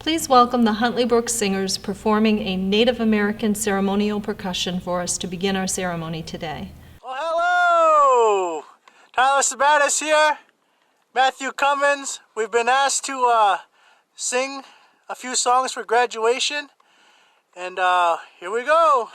Please welcome the Huntley Brook Singers performing a Native American ceremonial percussion for us to begin our ceremony today. Well, hello! Tyler Sabatis here, Matthew Cummins. We've been asked to sing a few songs for graduation, and here we go.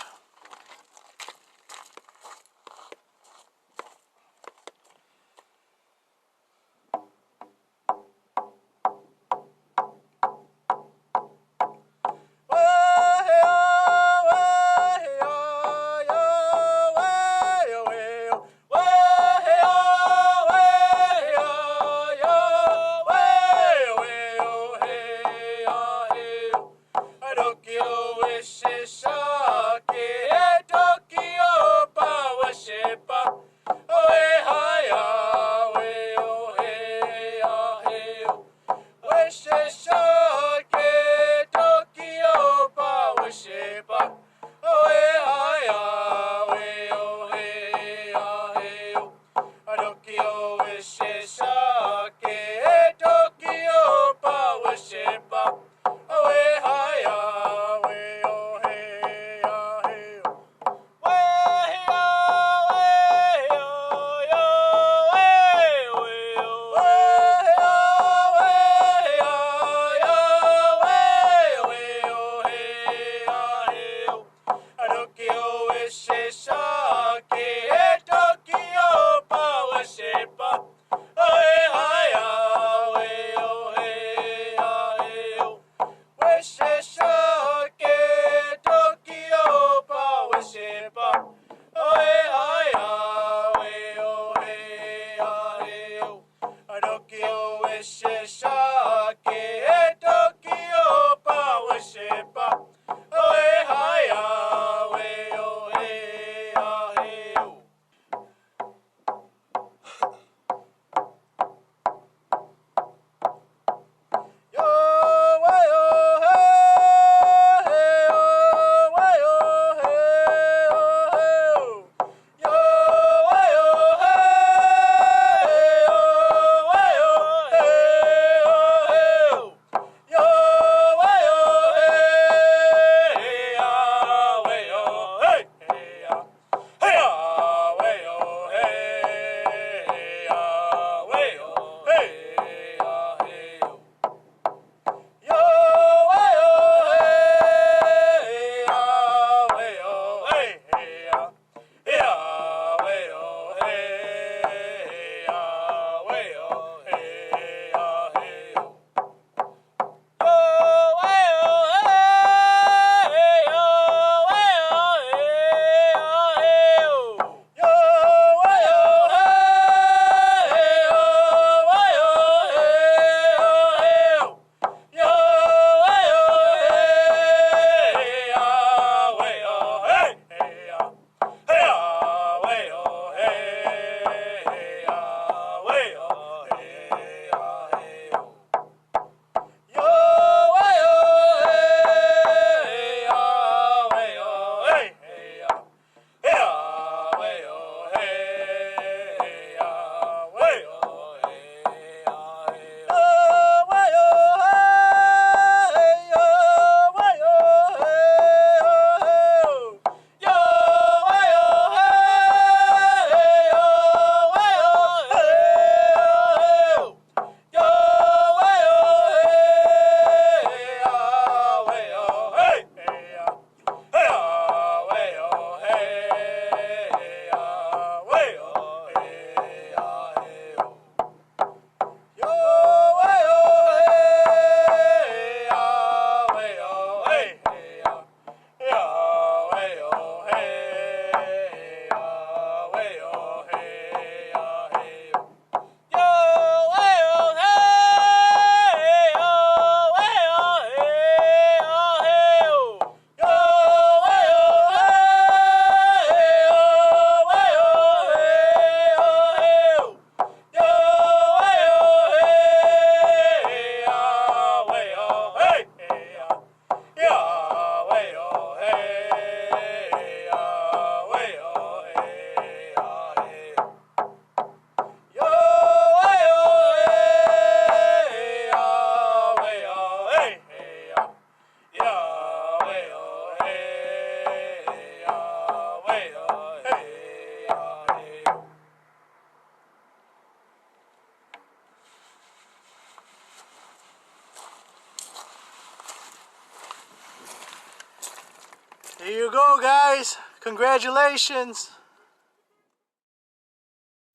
Here you go, guys. Congratulations.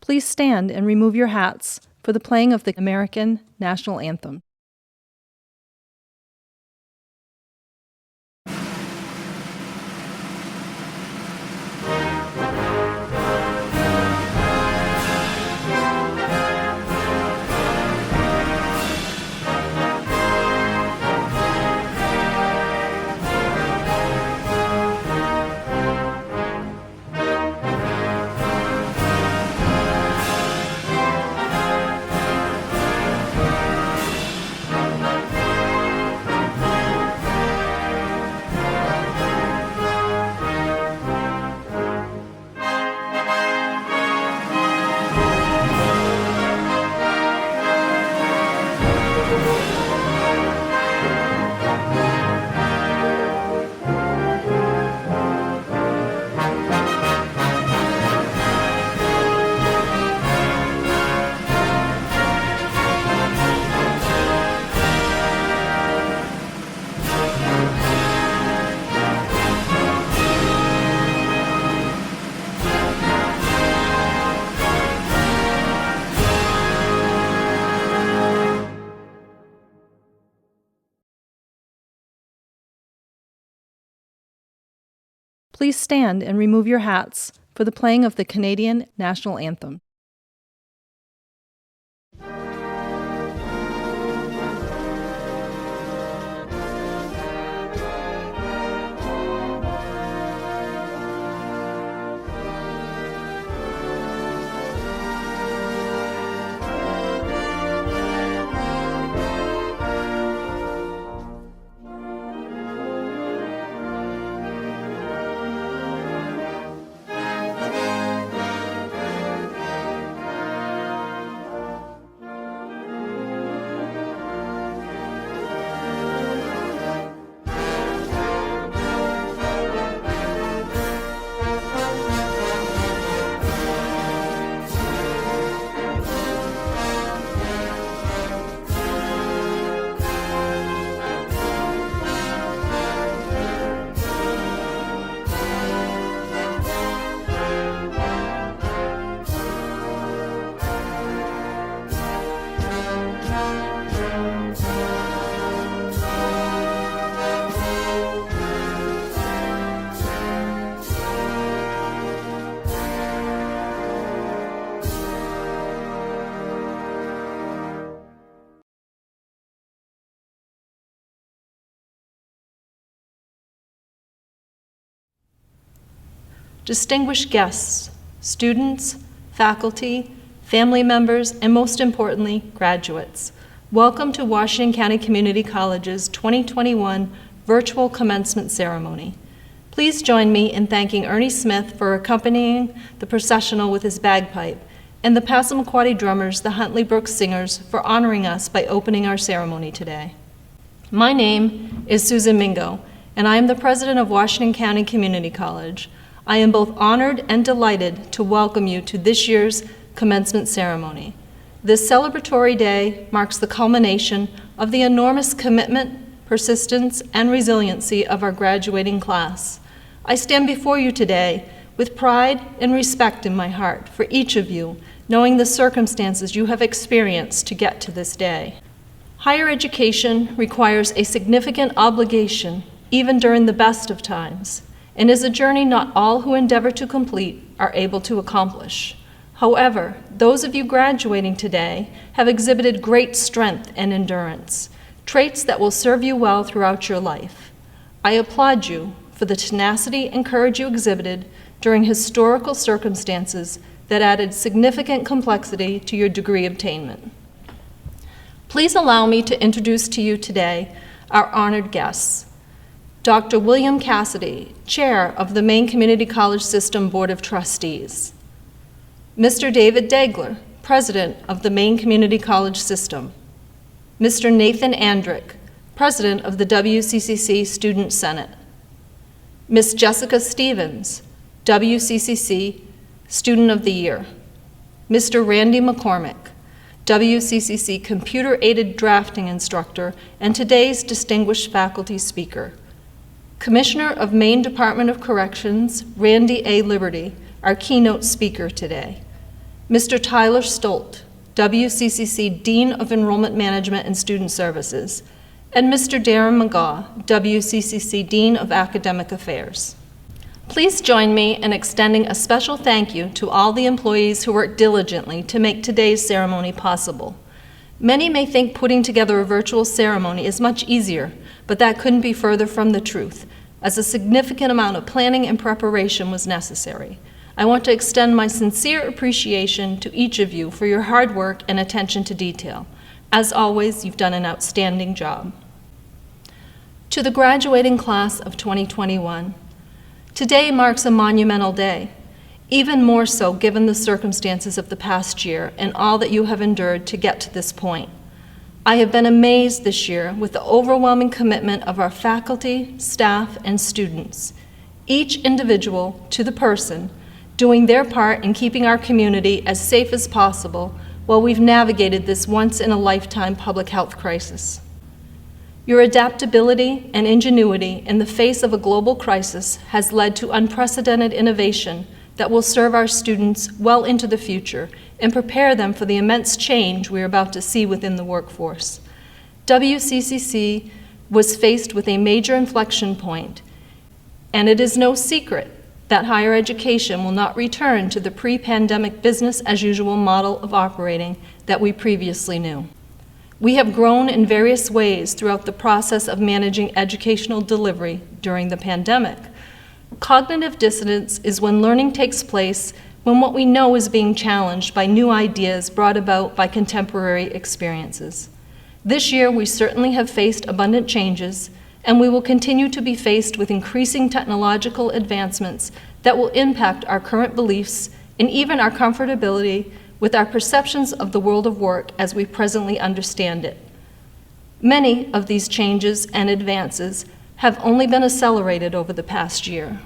Please stand and remove your hats for the playing of the American National Anthem. Please stand and remove your hats for the playing of the Canadian National Anthem. Distinguished guests, students, faculty, family members, and most importantly, graduates, welcome to Washington County Community College's 2021 Virtual Commencement Ceremony. Please join me in thanking Ernie Smith for accompanying the processional with his bagpipe, and the Passamaquoddy drummers, the Huntley Brooks Singers, for honoring us by opening our ceremony today. My name is Susan Mingo, and I am the president of Washington County Community College. I am both honored and delighted to welcome you to this year's commencement ceremony. This celebratory day marks the culmination of the enormous commitment, persistence, and resiliency of our graduating class. I stand before you today with pride and respect in my heart for each of you, knowing the circumstances you have experienced to get to this day. Higher education requires a significant obligation, even during the best of times, and is a journey not all who endeavor to complete are able to accomplish. However, those of you graduating today have exhibited great strength and endurance, traits that will serve you well throughout your life. I applaud you for the tenacity and courage you exhibited during historical circumstances that added significant complexity to your degree obtainment. Please allow me to introduce to you today our honored guests. Dr. William Cassidy, Chair of the Maine Community College System Board of Trustees. Mr. David Degler, President of the Maine Community College System. Mr. Nathan Andrick, President of the WCCC Student Senate. Ms. Jessica Stevens, WCCC Student of the Year. Mr. Randy McCormick, WCCC Computer-Aided Drafting Instructor and today's distinguished faculty speaker. Commissioner of Maine Department of Corrections, Randy A. Liberty, our keynote speaker today. Mr. Tyler Stolt, WCCC Dean of Enrollment Management and Student Services, and Mr. Darren McGaugh, WCCC Dean of Academic Affairs. Please join me in extending a special thank you to all the employees who worked diligently to make today's ceremony possible. Many may think putting together a virtual ceremony is much easier, but that couldn't be further from the truth, as a significant amount of planning and preparation was necessary. I want to extend my sincere appreciation to each of you for your hard work and attention to detail. As always, you've done an outstanding job. To the graduating class of 2021, today marks a monumental day, even more so given the circumstances of the past year and all that you have endured to get to this point. I have been amazed this year with the overwhelming commitment of our faculty, staff, and students, each individual to the person, doing their part in keeping our community as safe as possible while we've navigated this once-in-a-lifetime public health crisis. Your adaptability and ingenuity in the face of a global crisis has led to unprecedented innovation that will serve our students well into the future and prepare them for the immense change we are about to see within the workforce. WCCC was faced with a major inflection point, and it is no secret that higher education will not return to the pre-pandemic business-as-usual model of operating that we previously knew. We have grown in various ways throughout the process of managing educational delivery during the pandemic. Cognitive dissonance is when learning takes place when what we know is being challenged by new ideas brought about by contemporary experiences. This year, we certainly have faced abundant changes, and we will continue to be faced with increasing technological advancements that will impact our current beliefs and even our comfortability with our perceptions of the world of work as we presently understand it. Many of these changes and advances have only been accelerated over the past year.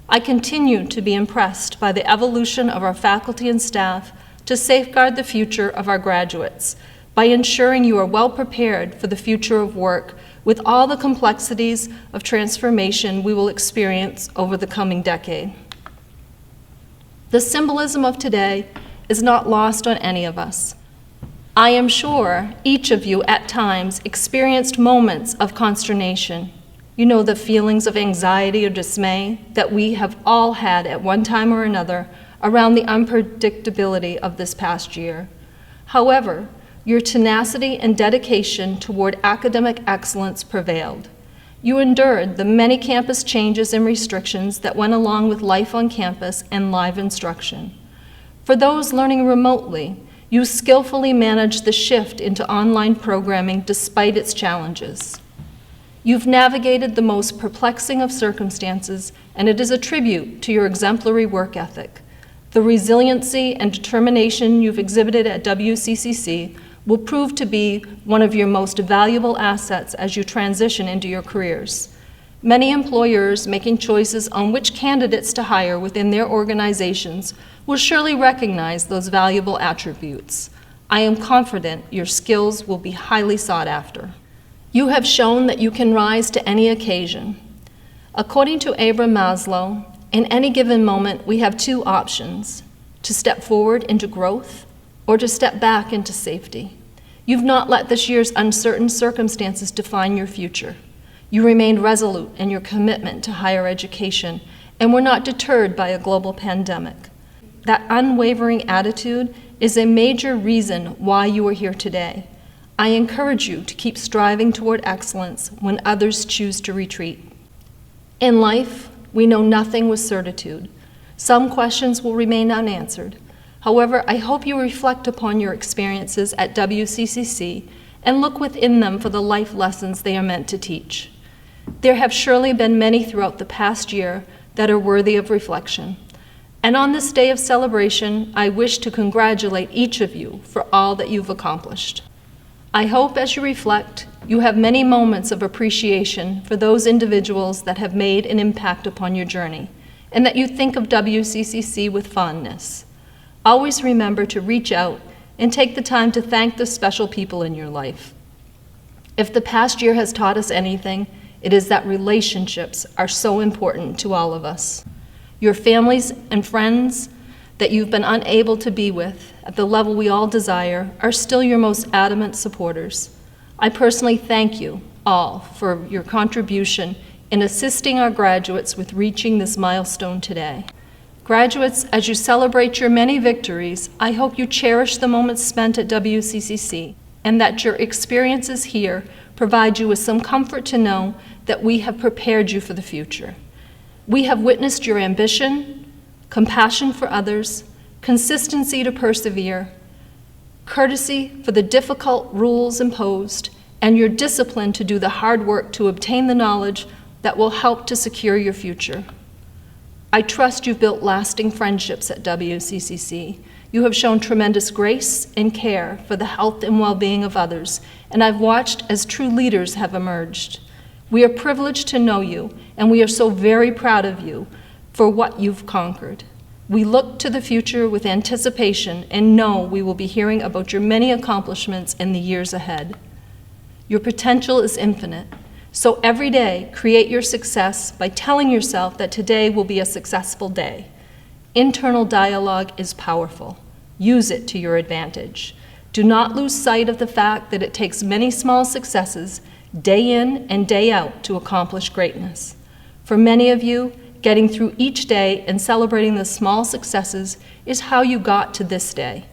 I continue to be impressed by the evolution of our faculty and staff to safeguard the future of our graduates by ensuring you are well prepared for the future of work with all the complexities of transformation we will experience over the coming decade. The symbolism of today is not lost on any of us. I am sure each of you at times experienced moments of consternation. You know, the feelings of anxiety or dismay that we have all had at one time or another around the unpredictability of this past year. However, your tenacity and dedication toward academic excellence prevailed. You endured the many campus changes and restrictions that went along with life on campus and live instruction. For those learning remotely, you skillfully managed the shift into online programming despite its challenges. You've navigated the most perplexing of circumstances, and it is a tribute to your exemplary work ethic. The resiliency and determination you've exhibited at WCCC will prove to be one of your most valuable assets as you transition into your careers. Many employers making choices on which candidates to hire within their organizations will surely recognize those valuable attributes. I am confident your skills will be highly sought after. You have shown that you can rise to any occasion. According to Abraham Maslow, in any given moment we have two options: to step forward into growth or to step back into safety. You've not let this year's uncertain circumstances define your future. You remained resolute in your commitment to higher education and were not deterred by a global pandemic. That unwavering attitude is a major reason why you are here today. I encourage you to keep striving toward excellence when others choose to retreat. In life, we know nothing with certitude. Some questions will remain unanswered. However, I hope you reflect upon your experiences at WCCC and look within them for the life lessons they are meant to teach. There have surely been many throughout the past year that are worthy of reflection. And on this day of celebration, I wish to congratulate each of you for all that you've accomplished. I hope as you reflect, you have many moments of appreciation for those individuals that have made an impact upon your journey, and that you think of WCCC with fondness. Always remember to reach out and take the time to thank the special people in your life. If the past year has taught us anything, It is that relationships are so important to all of us. Your families and friends that you've been unable to be with at the level we all desire are still your most adamant supporters. I personally thank you all for your contribution in assisting our graduates with reaching this milestone today. Graduates, as you celebrate your many victories, I hope you cherish the moments spent at WCCC and that your experiences here provide you with some comfort to know that we have prepared you for the future. We have witnessed your ambition, compassion for others, consistency to persevere, courtesy for the difficult rules imposed, and your discipline to do the hard work to obtain the knowledge that will help to secure your future. I trust you've built lasting friendships at WCCC. You have shown tremendous grace and care for the health and well-being of others, and I've watched as true leaders have emerged. We are privileged to know you, and we are so very proud of you for what you've conquered. We look to the future with anticipation and know we will be hearing about your many accomplishments in the years ahead. Your potential is infinite. So every day, create your success by telling yourself that today will be a successful day. Internal dialogue is powerful. Use it to your advantage. Do not lose sight of the fact that it takes many small successes, day in and day out, to accomplish greatness. For many of you, getting through each day and celebrating the small successes is how you got to this day.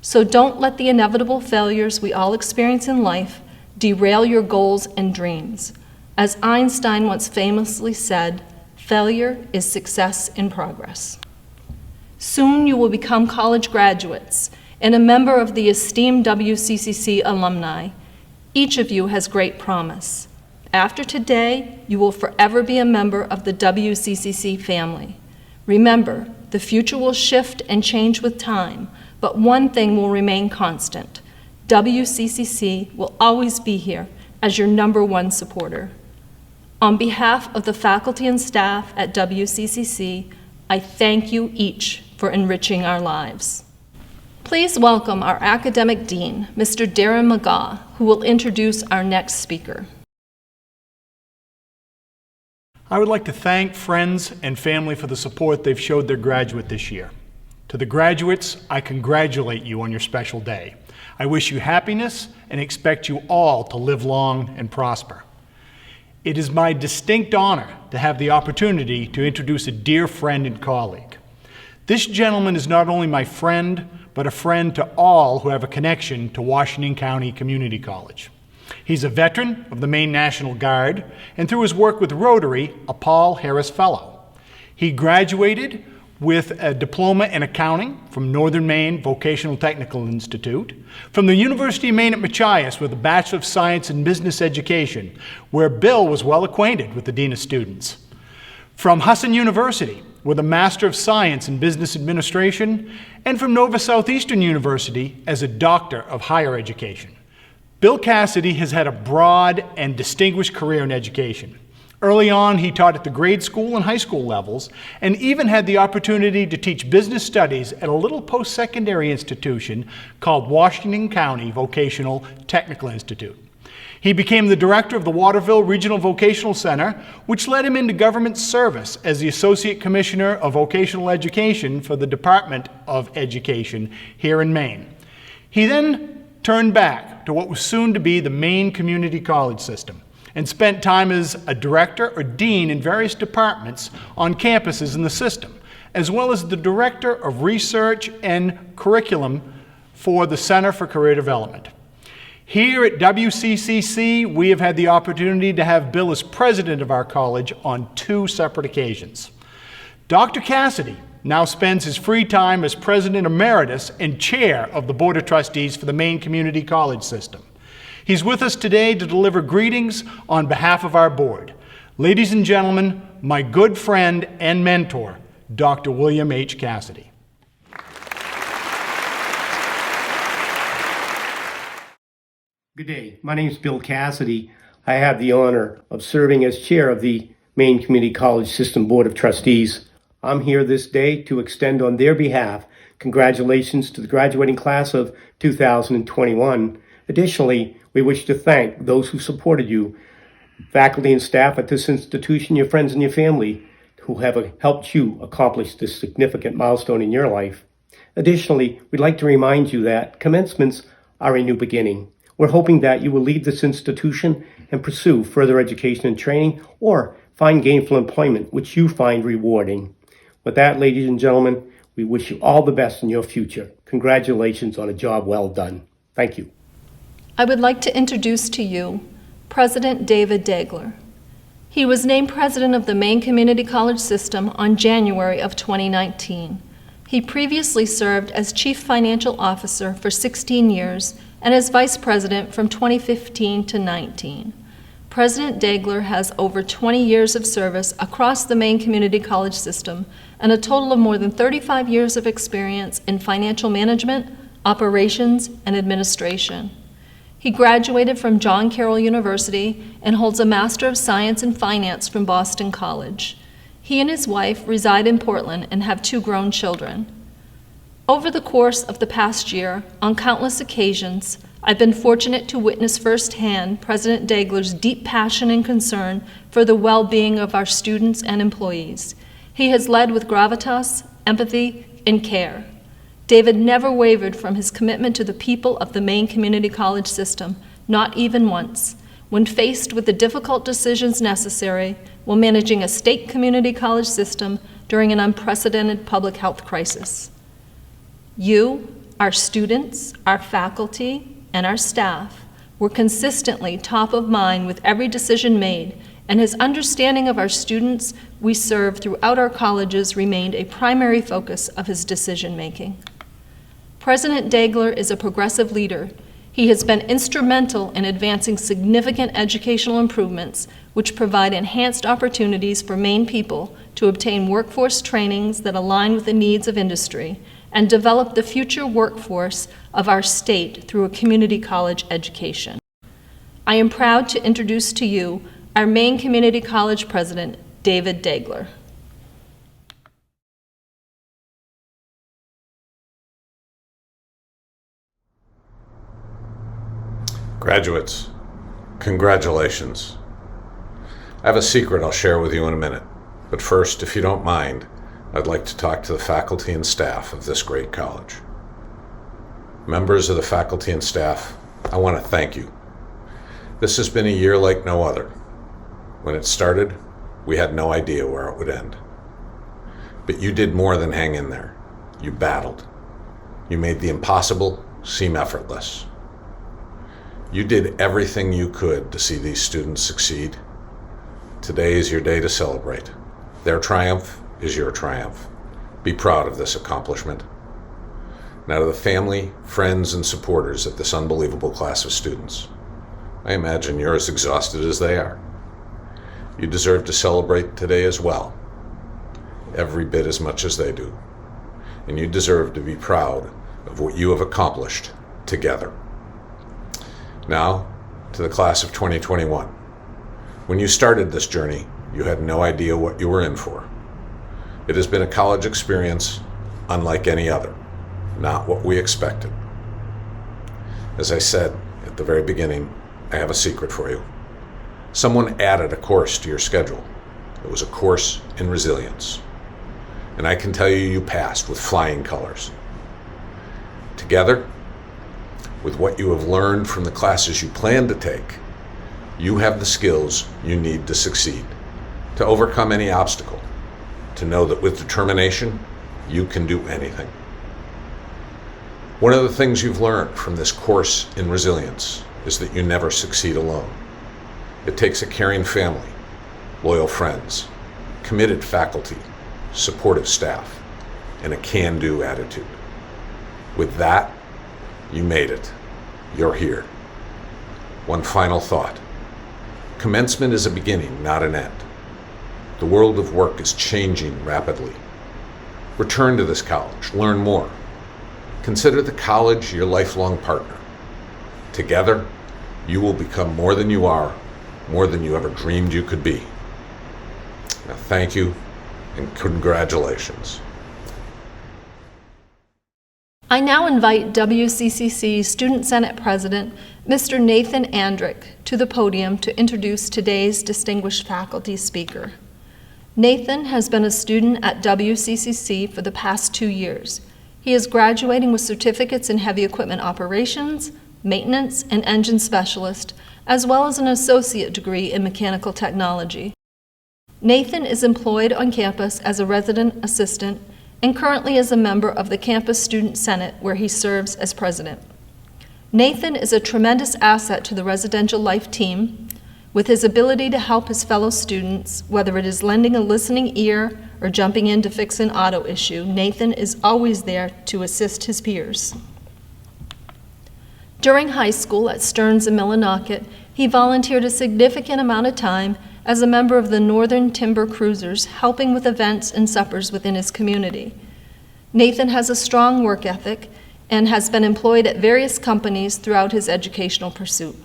So don't let the inevitable failures we all experience in life derail your goals and dreams. As Einstein once famously said, failure is success in progress. Soon you will become college graduates and a member of the esteemed WCCC alumni. Each of you has great promise. After today, you will forever be a member of the WCCC family. Remember, the future will shift and change with time, but one thing will remain constant. WCCC will always be here as your #1 supporter. On behalf of the faculty and staff at WCCC, I thank you each for enriching our lives. Please welcome our academic dean, Mr. Darren McGaugh, who will introduce our next speaker. I would like to thank friends and family for the support they've showed their graduate this year. To the graduates, I congratulate you on your special day. I wish you happiness and expect you all to live long and prosper. It is my distinct honor to have the opportunity to introduce a dear friend and colleague. This gentleman is not only my friend, but a friend to all who have a connection to Washington County Community College. He's a veteran of the Maine National Guard, and through his work with Rotary, a Paul Harris Fellow. He graduated with a diploma in accounting from Northern Maine Vocational Technical Institute, from the University of Maine at Machias with a Bachelor of Science in Business Education, where Bill was well acquainted with the Dean of Students, from Husson University with a Master of Science in Business Administration, and from Nova Southeastern University as a Doctor of Higher Education. Bill Cassidy has had a broad and distinguished career in education. Early on, he taught at the grade school and high school levels, and even had the opportunity to teach business studies at a little post-secondary institution called Washington County Vocational Technical Institute. He became the director of the Waterville Regional Vocational Center, which led him into government service as the Associate Commissioner of Vocational Education for the Department of Education here in Maine. He then turned back to what was soon to be the Maine Community College system, and spent time as a director or dean in various departments on campuses in the system, as well as the director of research and curriculum for the Center for Career Development. Here at WCCC, we have had the opportunity to have Bill as president of our college on 2 separate occasions. Dr. Cassidy now spends his free time as president emeritus and chair of the Board of Trustees for the Maine Community College system. He's with us today to deliver greetings on behalf of our board. Ladies and gentlemen, my good friend and mentor, Dr. William H. Cassidy. Good day. My name is Bill Cassidy. I have the honor of serving as chair of the Maine Community College System Board of Trustees. I'm here this day to extend on their behalf congratulations to the graduating class of 2021. Additionally, we wish to thank those who supported you faculty and staff at this institution, your friends and your family who have helped you accomplish this significant milestone in your life. Additionally, we'd like to remind you that commencements are a new beginning. We're hoping that you will leave this institution and pursue further education and training or find gainful employment, which you find rewarding. With that, ladies and gentlemen, we wish you all the best in your future. Congratulations on a job well done. Thank you. I would like to introduce to you President David Degler. He was named president of the Maine Community College System on January of 2019. He previously served as Chief Financial Officer for 16 years and as Vice President from 2015 to 19. President Degler has over 20 years of service across the Maine Community College System and a total of more than 35 years of experience in financial management, operations, and administration. He graduated from John Carroll University and holds a Master of Science in Finance from Boston College. He and his wife reside in Portland and have 2 grown children. Over the course of the past year, on countless occasions, I've been fortunate to witness firsthand President Degler's deep passion and concern for the well-being of our students and employees. He has led with gravitas, empathy, and care. David never wavered from his commitment to the people of the Maine Community College System, not even once, when faced with the difficult decisions necessary while managing a state community college system during an unprecedented public health crisis. You, our students, our faculty, and our staff were consistently top of mind with every decision made, and his understanding of our students we serve throughout our colleges remained a primary focus of his decision-making. President Degler is a progressive leader. He has been instrumental in advancing significant educational improvements which provide enhanced opportunities for Maine people to obtain workforce trainings that align with the needs of industry and develop the future workforce of our state through a community college education. I am proud to introduce to you our Maine Community College President, David Degler. Graduates, congratulations. I have a secret I'll share with you in a minute, but first, if you don't mind, I'd like to talk to the faculty and staff of this great college. Members of the faculty and staff, I want to thank you. This has been a year like no other. When it started, we had no idea where it would end. But you did more than hang in there. You battled. You made the impossible seem effortless. You did everything you could to see these students succeed. Today is your day to celebrate. Their triumph is your triumph. Be proud of this accomplishment. Now to the family, friends, and supporters of this unbelievable class of students. I imagine you're as exhausted as they are. You deserve to celebrate today as well, every bit as much as they do. And you deserve to be proud of what you have accomplished together. Now, to the class of 2021. When you started this journey, you had no idea what you were in for. It has been a college experience unlike any other, not what we expected. As I said at the very beginning, I have a secret for you. Someone added a course to your schedule. It was a course in resilience. And I can tell you, you passed with flying colors. Together, with what you have learned from the classes you plan to take, you have the skills you need to succeed, to overcome any obstacle, to know that with determination, you can do anything. One of the things you've learned from this course in resilience is that you never succeed alone. It takes a caring family, loyal friends, committed faculty, supportive staff, and a can-do attitude. With that, you made it. You're here. One final thought. Commencement is a beginning, not an end. The world of work is changing rapidly. Return to this college, learn more. Consider the college your lifelong partner. Together, you will become more than you are, more than you ever dreamed you could be. Now, thank you and congratulations. I now invite WCCC Student Senate President, Mr. Nathan Andrick, to the podium to introduce today's distinguished faculty speaker. Nathan has been a student at WCCC for the past 2 years. He is graduating with certificates in heavy equipment operations, maintenance, and engine specialist, as well as an associate degree in mechanical technology. Nathan is employed on campus as a resident assistant and currently is a member of the Campus Student Senate, where he serves as president. Nathan is a tremendous asset to the residential life team, with his ability to help his fellow students, whether it is lending a listening ear or jumping in to fix an auto issue. Nathan is always there to assist his peers. During high school at Stearns and Millinocket, he volunteered a significant amount of time as a member of the Northern Timber Cruisers, helping with events and suppers within his community. Nathan has a strong work ethic and has been employed at various companies throughout his educational pursuit.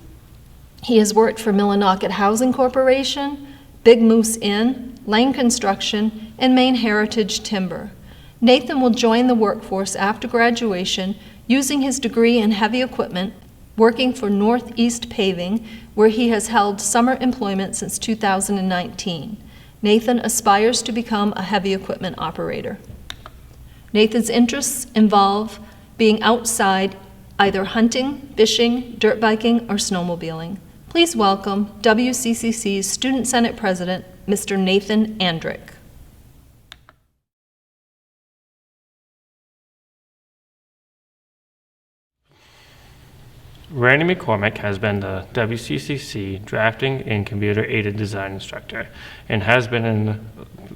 He has worked for Millinocket Housing Corporation, Big Moose Inn, Lane Construction, and Maine Heritage Timber. Nathan will join the workforce after graduation using his degree in heavy equipment, working for Northeast Paving, where he has held summer employment since 2019. Nathan aspires to become a heavy equipment operator. Nathan's interests involve being outside, either hunting, fishing, dirt biking, or snowmobiling. Please welcome WCCC's Student Senate President, Mr. Nathan Andrick. Randy McCormick has been the WCCC drafting and computer-aided design instructor and has been in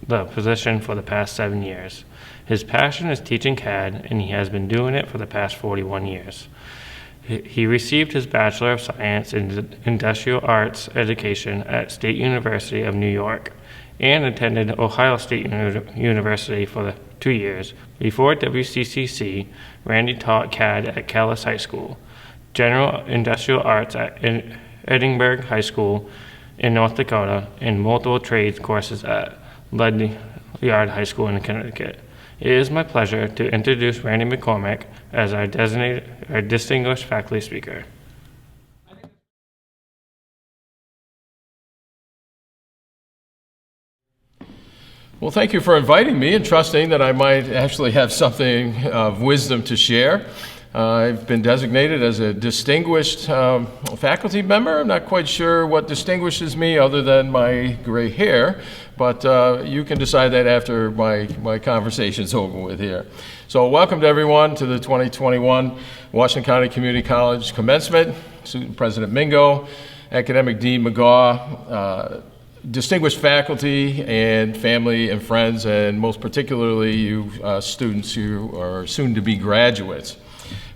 the position for the past 7 years. His passion is teaching CAD, and he has been doing it for the past 41 years. He received his Bachelor of Science in Industrial Arts education at State University of New York and attended Ohio State University for 2 years. Before WCCC, Randy taught CAD at Calais High School, General Industrial Arts at Edinburgh High School in North Dakota, and multiple trades courses at Ledyard High School in Connecticut. It is my pleasure to introduce Randy McCormick as our distinguished faculty speaker. Well, thank you for inviting me and trusting that I might actually have something of wisdom to share. I've been designated as a distinguished faculty member. I'm not quite sure what distinguishes me other than my gray hair, but you can decide that after my conversation's over with here. So welcome to everyone to the 2021 Washington County Community College Commencement. Student President Mingo, Academic Dean McGaw, distinguished faculty and family and friends, and most particularly you students who are soon to be graduates.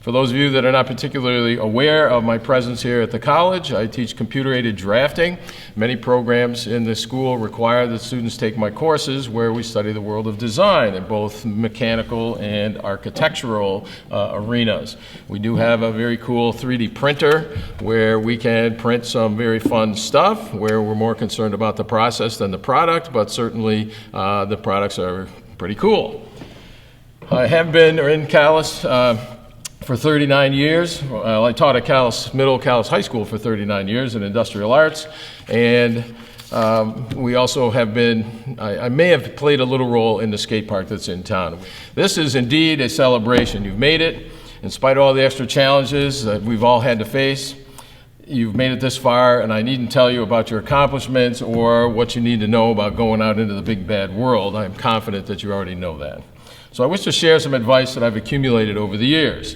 For those of you that are not particularly aware of my presence here at the college, I teach computer-aided drafting. Many programs in the school require that students take my courses where we study the world of design in both mechanical and architectural arenas. We do have a very cool 3D printer where we can print some very fun stuff, where we're more concerned about the process than the product, but certainly the products are pretty cool. I have been in Calais for 39 years. Well, I taught at Calais High School for 39 years in industrial arts, and we also have been, I may have played a little role in the skate park that's in town. This is indeed a celebration. You've made it, in spite of all the extra challenges that we've all had to face. You've made it this far, and I needn't tell you about your accomplishments or what you need to know about going out into the big bad world. I'm confident that you already know that. So I wish to share some advice that I've accumulated over the years.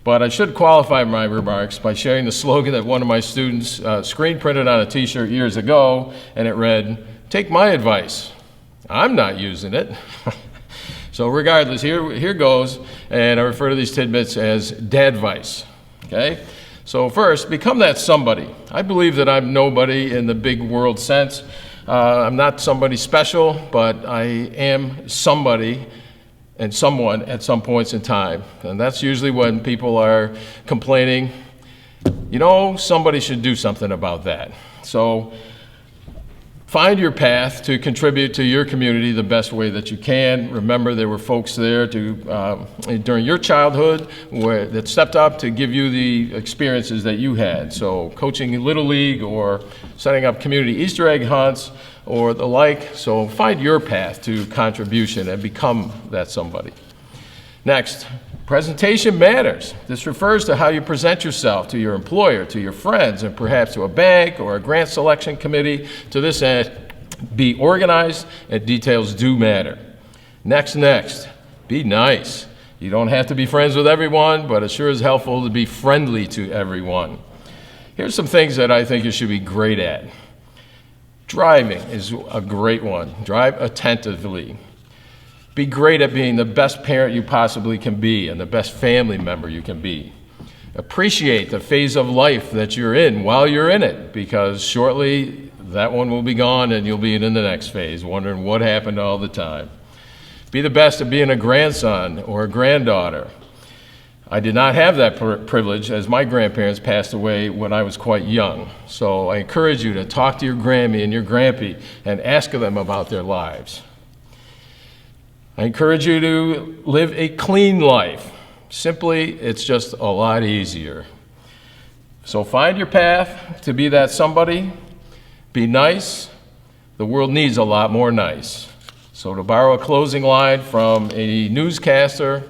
But I should qualify my remarks by sharing the slogan that one of my students screen printed on a t-shirt years ago, and it read, "Take my advice." I'm not using it. So regardless, here goes, and I refer to these tidbits as dadvice, okay? So first, become that somebody. I believe that I'm nobody in the big world sense. I'm not somebody special, but I am somebody and someone at some points in time. And that's usually when people are complaining, you know, somebody should do something about that. So Find your path to contribute to your community the best way that you can. Remember, there were folks there during your childhood that stepped up to give you the experiences that you had. So coaching Little League or setting up community Easter egg hunts or the like. So find your path to contribution and become that somebody. Next, presentation matters. This refers to how you present yourself to your employer, to your friends, and perhaps to a bank or a grant selection committee. To this end, be organized, and details do matter. Next, be nice. You don't have to be friends with everyone, but it sure is helpful to be friendly to everyone. Here's some things that I think you should be great at. Driving is a great one. Drive attentively. Be great at being the best parent you possibly can be and the best family member you can be. Appreciate the phase of life that you're in while you're in it, because shortly that one will be gone and you'll be in the next phase, wondering what happened all the time. Be the best at being a grandson or a granddaughter. I did not have that privilege, as my grandparents passed away when I was quite young. So I encourage you to talk to your Grammy and your Grampy and ask them about their lives. I encourage you to live a clean life. Simply, it's just a lot easier. So find your path to be that somebody. Be nice. The world needs a lot more nice. So to borrow a closing line from a newscaster,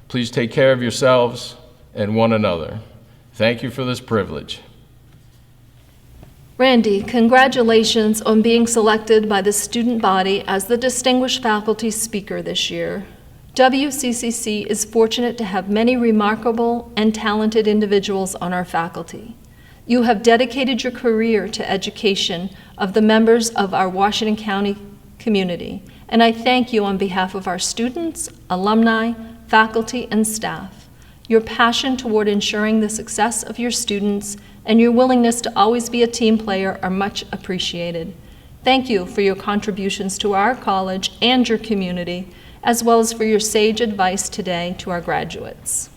please take care of yourselves and one another. Thank you for this privilege. Randy, congratulations on being selected by the student body as the Distinguished Faculty Speaker this year. WCCC is fortunate to have many remarkable and talented individuals on our faculty. You have dedicated your career to education of the members of our Washington County community, and I thank you on behalf of our students, alumni, faculty, and staff. Your passion toward ensuring the success of your students and your willingness to always be a team player are much appreciated. Thank you for your contributions to our college and your community, as well as for your sage advice today to our graduates.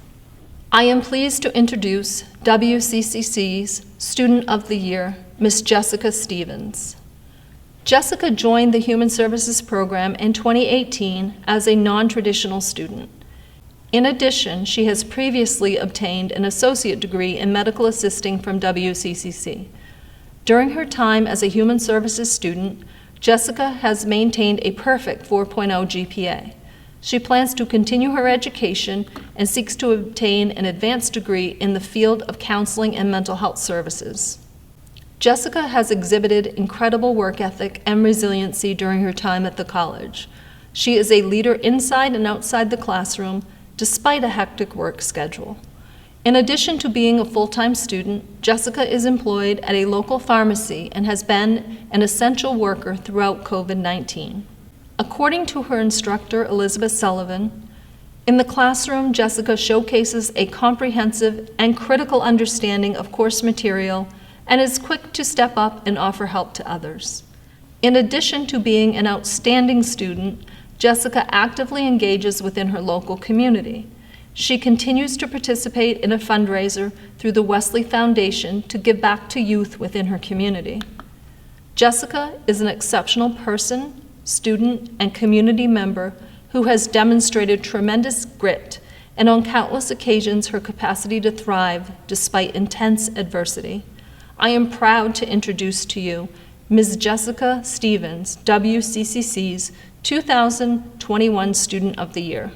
I am pleased to introduce WCCC's Student of the Year, Ms. Jessica Stevens. Jessica joined the Human Services program in 2018 as a non-traditional student. In addition, she has previously obtained an associate degree in medical assisting from WCCC. During her time as a human services student, Jessica has maintained a perfect 4.0 GPA. She plans to continue her education and seeks to obtain an advanced degree in the field of counseling and mental health services. Jessica has exhibited incredible work ethic and resiliency during her time at the college. She is a leader inside and outside the classroom, despite a hectic work schedule. In addition to being a full-time student, Jessica is employed at a local pharmacy and has been an essential worker throughout COVID-19. According to her instructor, Elizabeth Sullivan, in the classroom, Jessica showcases a comprehensive and critical understanding of course material and is quick to step up and offer help to others. In addition to being an outstanding student, Jessica actively engages within her local community. She continues to participate in a fundraiser through the Wesley Foundation to give back to youth within her community. Jessica is an exceptional person, student, and community member who has demonstrated tremendous grit and on countless occasions her capacity to thrive despite intense adversity. I am proud to introduce to you Ms. Jessica Stevens, WCCC's 2021 Student of the Year.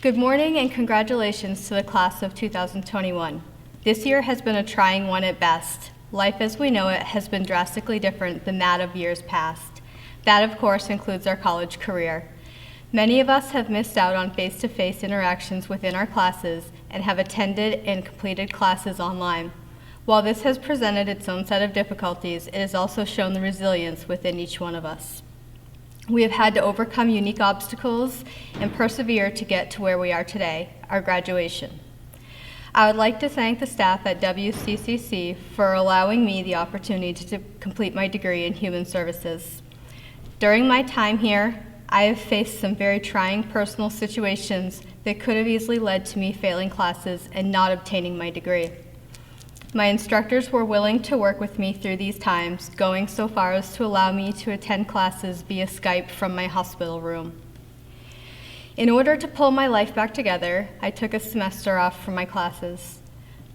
Good morning and congratulations to the class of 2021. This year has been a trying one at best. Life as we know it has been drastically different than that of years past. That, of course, includes our college career. Many of us have missed out on face-to-face interactions within our classes and have attended and completed classes online. While this has presented its own set of difficulties, it has also shown the resilience within each one of us. We have had to overcome unique obstacles and persevere to get to where we are today, our graduation. I would like to thank the staff at WCCC for allowing me the opportunity to complete my degree in human services. During my time here, I have faced some very trying personal situations that could have easily led to me failing classes and not obtaining my degree. My instructors were willing to work with me through these times, going so far as to allow me to attend classes via Skype from my hospital room. In order to pull my life back together, I took a semester off from my classes.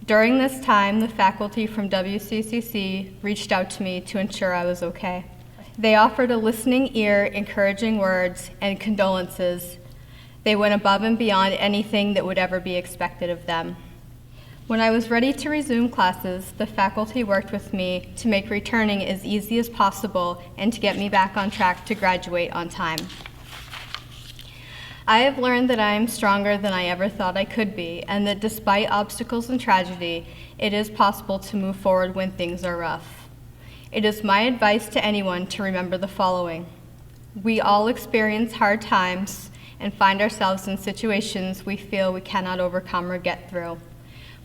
During this time, the faculty from WCCC reached out to me to ensure I was okay. They offered a listening ear, encouraging words, and condolences. They went above and beyond anything that would ever be expected of them. When I was ready to resume classes, the faculty worked with me to make returning as easy as possible and to get me back on track to graduate on time. I have learned that I am stronger than I ever thought I could be, and that despite obstacles and tragedy, it is possible to move forward when things are rough. It is my advice to anyone to remember the following. We all experience hard times and find ourselves in situations we feel we cannot overcome or get through.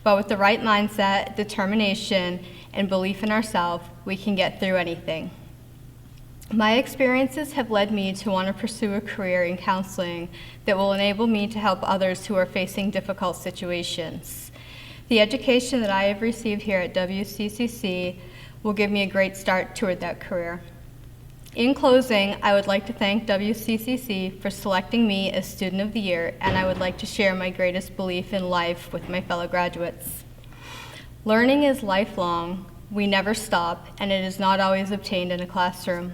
But with the right mindset, determination, and belief in ourselves, we can get through anything. My experiences have led me to want to pursue a career in counseling that will enable me to help others who are facing difficult situations. The education that I have received here at WCCC will give me a great start toward that career. In closing, I would like to thank WCCC for selecting me as Student of the Year, and I would like to share my greatest belief in life with my fellow graduates. Learning is lifelong, we never stop, and it is not always obtained in a classroom.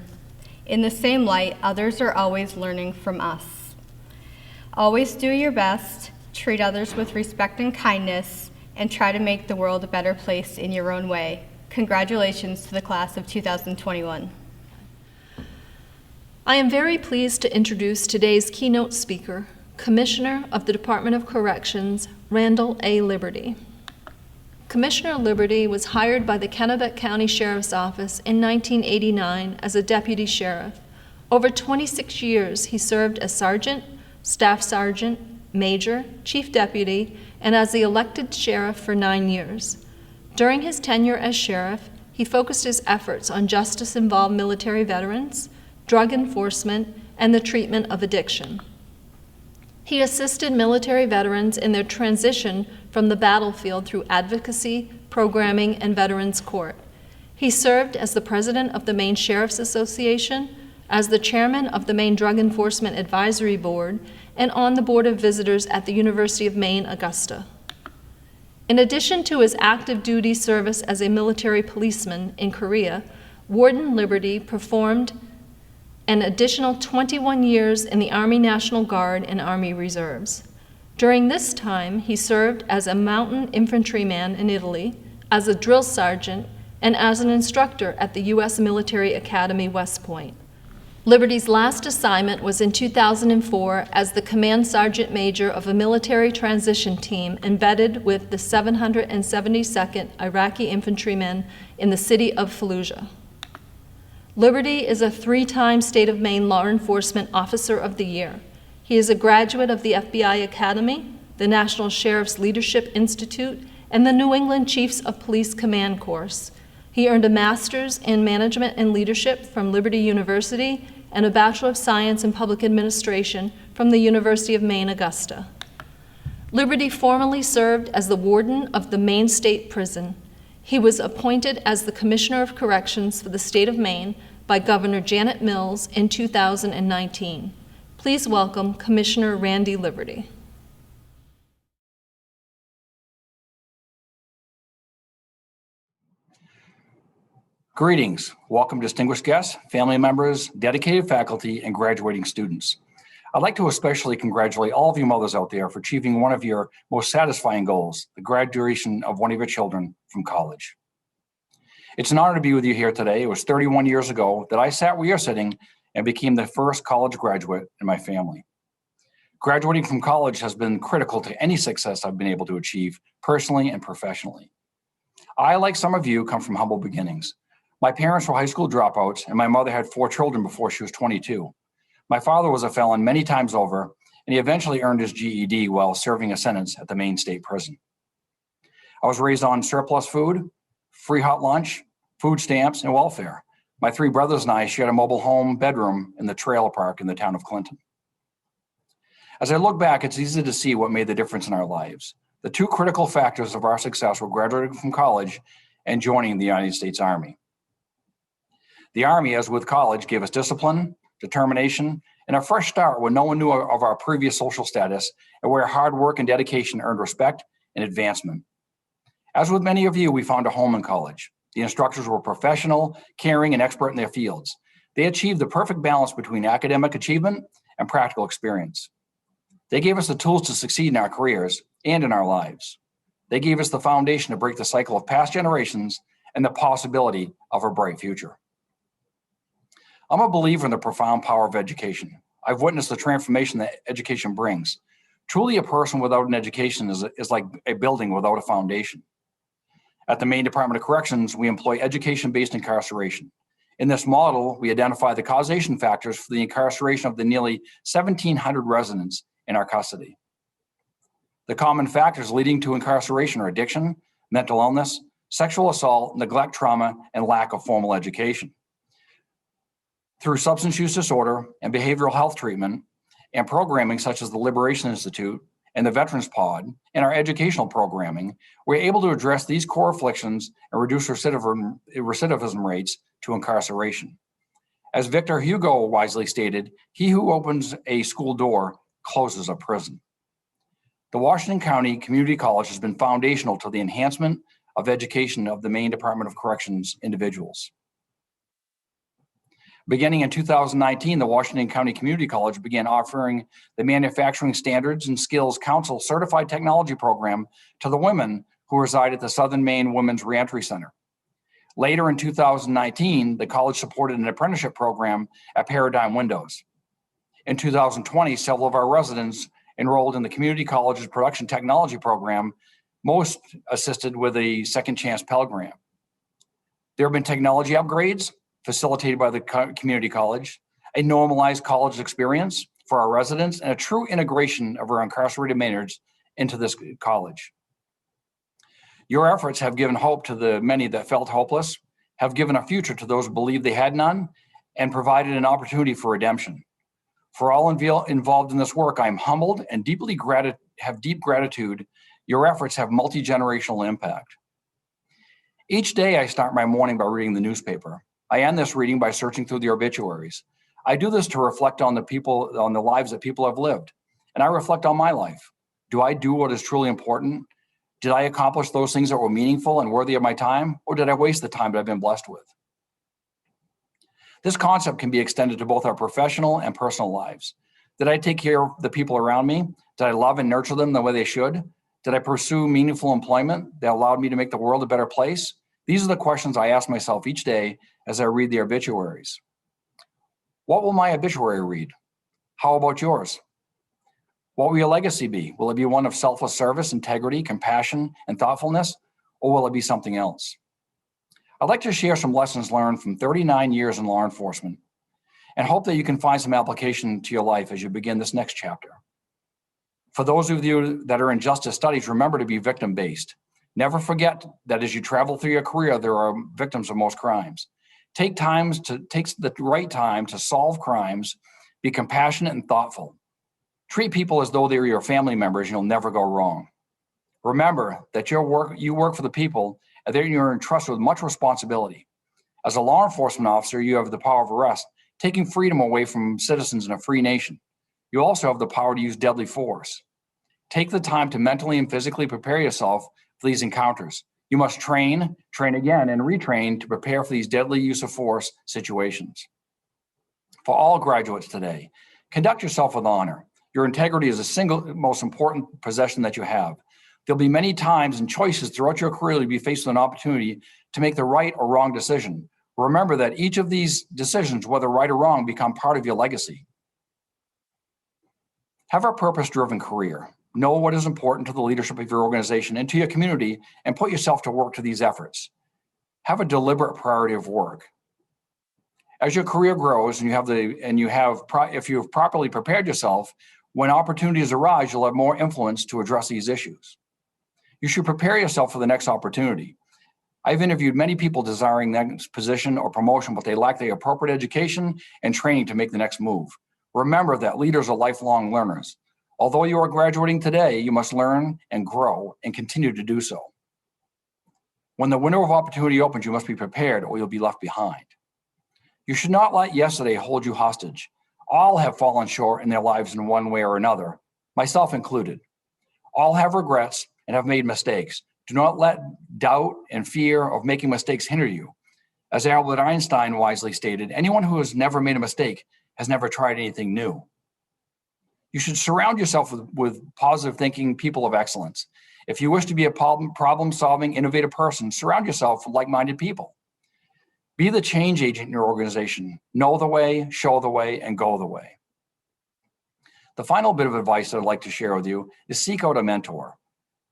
In the same light, others are always learning from us. Always do your best, treat others with respect and kindness, and try to make the world a better place in your own way. Congratulations to the class of 2021. I am very pleased to introduce today's keynote speaker, Commissioner of the Department of Corrections, Randall A. Liberty. Commissioner Liberty was hired by the Kennebec County Sheriff's Office in 1989 as a deputy sheriff. Over 26 years, he served as sergeant, staff sergeant, major, chief deputy, and as the elected sheriff for 9 years. During his tenure as sheriff, he focused his efforts on justice-involved military veterans, drug enforcement, and the treatment of addiction. He assisted military veterans in their transition from the battlefield through advocacy, programming, and Veterans Court. He served as the president of the Maine Sheriff's Association, as the chairman of the Maine Drug Enforcement Advisory Board, and on the Board of Visitors at the University of Maine, Augusta. In addition to his active duty service as a military policeman in Korea, Warden Liberty performed an additional 21 years in the Army National Guard and Army Reserves. During this time, he served as a mountain infantryman in Italy, as a drill sergeant, and as an instructor at the U.S. Military Academy, West Point. Liberty's last assignment was in 2004 as the Command Sergeant Major of a military transition team embedded with the 772nd Iraqi Infantrymen in the city of Fallujah. Liberty is a 3-time State of Maine Law Enforcement Officer of the Year. He is a graduate of the FBI Academy, the National Sheriff's Leadership Institute, and the New England Chiefs of Police Command course. He earned a Master's in Management and Leadership from Liberty University and a Bachelor of Science in Public Administration from the University of Maine, Augusta. Liberty formerly served as the warden of the Maine State Prison. He was appointed as the Commissioner of Corrections for the state of Maine by Governor Janet Mills in 2019. Please welcome Commissioner Randy Liberty. Greetings. Welcome, distinguished guests, family members, dedicated faculty, and graduating students. I'd like to especially congratulate all of you mothers out there for achieving one of your most satisfying goals, the graduation of one of your children from college. It's an honor to be with you here today. It was 31 years ago that I sat where you're sitting and became the first college graduate in my family. Graduating from college has been critical to any success I've been able to achieve personally and professionally. I, like some of you, come from humble beginnings. My parents were high school dropouts, and my mother had 4 children before she was 22. My father was a felon many times over, and he eventually earned his GED while serving a sentence at the Maine State Prison. I was raised on surplus food, free hot lunch, food stamps, and welfare. My three brothers and I shared a mobile home bedroom in the trailer park in the town of Clinton. As I look back, it's easy to see what made the difference in our lives. The two critical factors of our success were graduating from college and joining the United States Army. The Army, as with college, gave us discipline, determination, and a fresh start when no one knew of our previous social status and where hard work and dedication earned respect and advancement. As with many of you, we found a home in college. The instructors were professional, caring, and expert in their fields. They achieved the perfect balance between academic achievement and practical experience. They gave us the tools to succeed in our careers and in our lives. They gave us the foundation to break the cycle of past generations and the possibility of a bright future. I'm a believer in the profound power of education. I've witnessed the transformation that education brings. Truly, a person without an education is like a building without a foundation. At the Maine Department of Corrections, we employ education-based incarceration. In this model, we identify the causation factors for the incarceration of the nearly 1,700 residents in our custody. The common factors leading to incarceration are addiction, mental illness, sexual assault, neglect, trauma, and lack of formal education. Through substance use disorder and behavioral health treatment and programming such as the Liberation Institute and the Veterans Pod and our educational programming, we're able to address these core afflictions and reduce recidivism rates to incarceration. As Victor Hugo wisely stated, he who opens a school door closes a prison. The Washington County Community College has been foundational to the enhancement of education of the Maine Department of Corrections individuals. Beginning in 2019, the Washington County Community College began offering the Manufacturing Standards and Skills Council Certified Technology Program to the women who reside at the Southern Maine Women's Reentry Center. Later in 2019, the college supported an apprenticeship program at Paradigm Windows. In 2020, several of our residents enrolled in the community college's production technology program, most assisted with a Second Chance Pell Grant. There have been technology upgrades facilitated by the community college, a normalized college experience for our residents, and a true integration of our incarcerated Mainards into this college. Your efforts have given hope to the many that felt hopeless, have given a future to those who believed they had none, and provided an opportunity for redemption. For all involved in this work, I am humbled and have deep gratitude. Your efforts have multi-generational impact. Each day I start my morning by reading the newspaper. I end this reading by searching through the obituaries. I do this to reflect on the lives that people have lived. And I reflect on my life. Do I do what is truly important? Did I accomplish those things that were meaningful and worthy of my time? Or did I waste the time that I've been blessed with? This concept can be extended to both our professional and personal lives. Did I take care of the people around me? Did I love and nurture them the way they should? Did I pursue meaningful employment that allowed me to make the world a better place? These are the questions I ask myself each day as I read the obituaries. What will my obituary read? How about yours? What will your legacy be? Will it be one of selfless service, integrity, compassion, and thoughtfulness, or will it be something else? I'd like to share some lessons learned from 39 years in law enforcement and hope that you can find some application to your life as you begin this next chapter. For those of you that are in justice studies, remember to be victim-based. Never forget that as you travel through your career, there are victims of most crimes. Take the right time to solve crimes, be compassionate and thoughtful. Treat people as though they're your family members, and you'll never go wrong. Remember that you work for the people, and that you're entrusted with much responsibility. As a law enforcement officer, you have the power of arrest, taking freedom away from citizens in a free nation. You also have the power to use deadly force. Take the time to mentally and physically prepare yourself for these encounters. You must train again, and retrain to prepare for these deadly use of force situations. For all graduates today, conduct yourself with honor. Your integrity is the single most important possession that you have. There'll be many times and choices throughout your career you'll be faced with an opportunity to make the right or wrong decision. Remember that each of these decisions, whether right or wrong, become part of your legacy. Have a purpose-driven career. Know what is important to the leadership of your organization and to your community, and put yourself to work to these efforts. Have a deliberate priority of work. As your career grows and if you have properly prepared yourself, when opportunities arise, you'll have more influence to address these issues. You should prepare yourself for the next opportunity. I've interviewed many people desiring the next position or promotion, but they lack the appropriate education and training to make the next move. Remember that leaders are lifelong learners. Although you are graduating today, you must learn and grow and continue to do so. When the window of opportunity opens, you must be prepared or you'll be left behind. You should not let yesterday hold you hostage. All have fallen short in their lives in one way or another, myself included. All have regrets and have made mistakes. Do not let doubt and fear of making mistakes hinder you. As Albert Einstein wisely stated, anyone who has never made a mistake has never tried anything new. You should surround yourself with positive thinking people of excellence. If you wish to be a problem-solving, innovative person, surround yourself with like-minded people. Be the change agent in your organization. Know the way, show the way, and go the way. The final bit of advice that I'd like to share with you is seek out a mentor.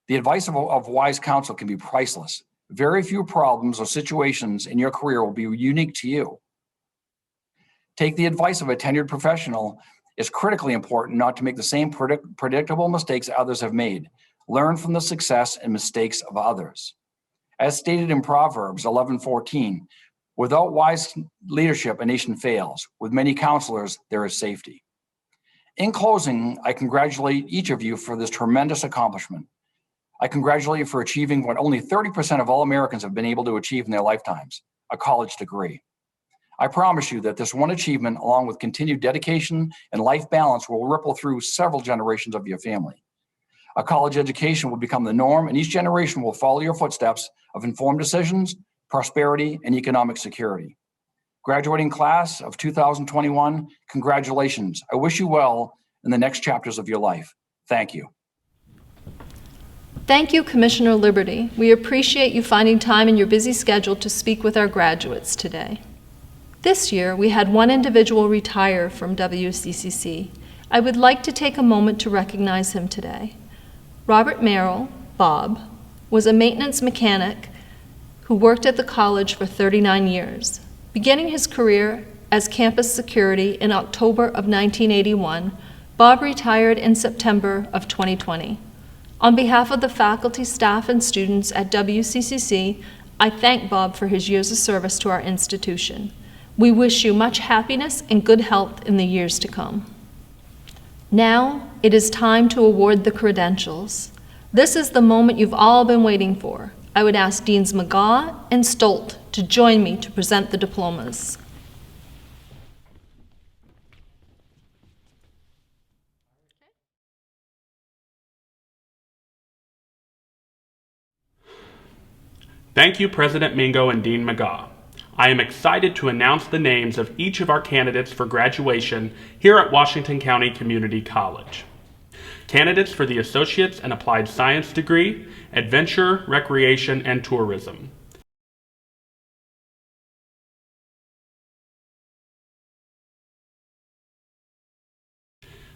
The advice of wise counsel can be priceless. Very few problems or situations in your career will be unique to you. Take the advice of a tenured professional. It's critically important not to make the same predictable mistakes others have made. Learn from the success and mistakes of others. As stated in Proverbs 11:14, without wise leadership, a nation fails. With many counselors, there is safety. In closing, I congratulate each of you for this tremendous accomplishment. I congratulate you for achieving what only 30% of all Americans have been able to achieve in their lifetimes, a college degree. I promise you that this one achievement, along with continued dedication and life balance, will ripple through several generations of your family. A college education will become the norm, and each generation will follow your footsteps of informed decisions, prosperity, and economic security. Graduating class of 2021, congratulations. I wish you well in the next chapters of your life. Thank you. Thank you, Commissioner Liberty. We appreciate you finding time in your busy schedule to speak with our graduates today. This year, we had one individual retire from WCCC. I would like to take a moment to recognize him today. Robert Merrill, Bob, was a maintenance mechanic who worked at the college for 39 years. Beginning his career as campus security in October of 1981, Bob retired in September of 2020. On behalf of the faculty, staff, and students at WCCC, I thank Bob for his years of service to our institution. We wish you much happiness and good health in the years to come. Now, it is time to award the credentials. This is the moment you've all been waiting for. I would ask Deans McGaw and Stolt to join me to present the diplomas. Thank you, President Mingo and Dean McGaw. I am excited to announce the names of each of our candidates for graduation here at Washington County Community College. Candidates for the Associates in Applied Science degree, Adventure, Recreation, and Tourism.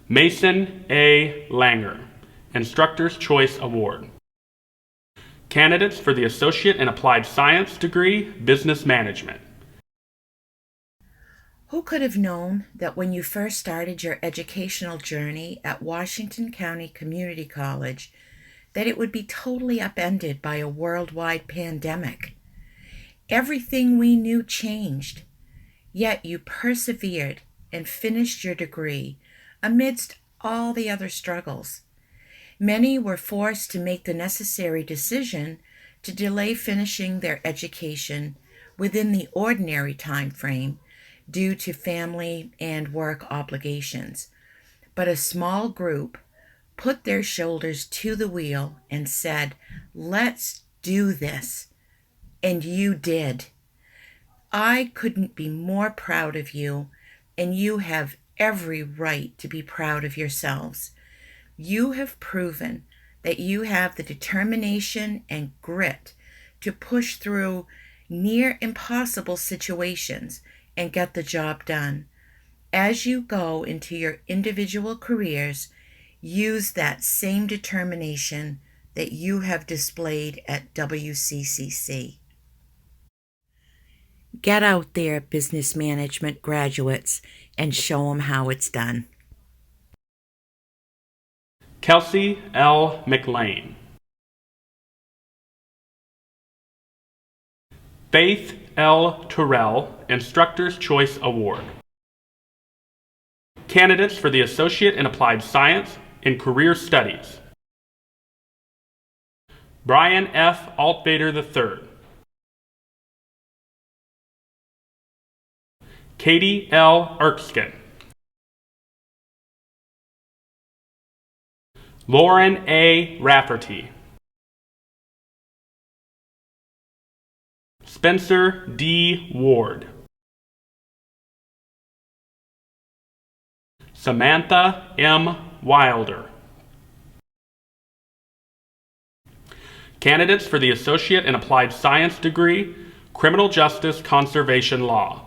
Mason A. Langer, Instructor's Choice Award. Candidates for the Associate in Applied Science degree, Business Management. Who could have known that when you first started your educational journey at Washington County Community College, that it would be totally upended by a worldwide pandemic? Everything we knew changed, yet you persevered and finished your degree amidst all the other struggles. Many were forced to make the necessary decision to delay finishing their education within the ordinary time frame due to family and work obligations. But a small group put their shoulders to the wheel and said, "Let's do this." And you did. I couldn't be more proud of you, and you have every right to be proud of yourselves. You have proven that you have the determination and grit to push through near impossible situations and get the job done. As you go into your individual careers, use that same determination that you have displayed at WCCC. Get out there, business management graduates, and show them how it's done. Kelsey L. McLean. Faith L. Terrell, Instructor's Choice Award. Candidates for the Associate in Applied Science in Career Studies. Brian F. Altvader III. Katie L. Erskine. Lauren A. Rafferty. Spencer D. Ward. Samantha M. Wilder. Candidates for the Associate in Applied Science degree, Criminal Justice Conservation Law.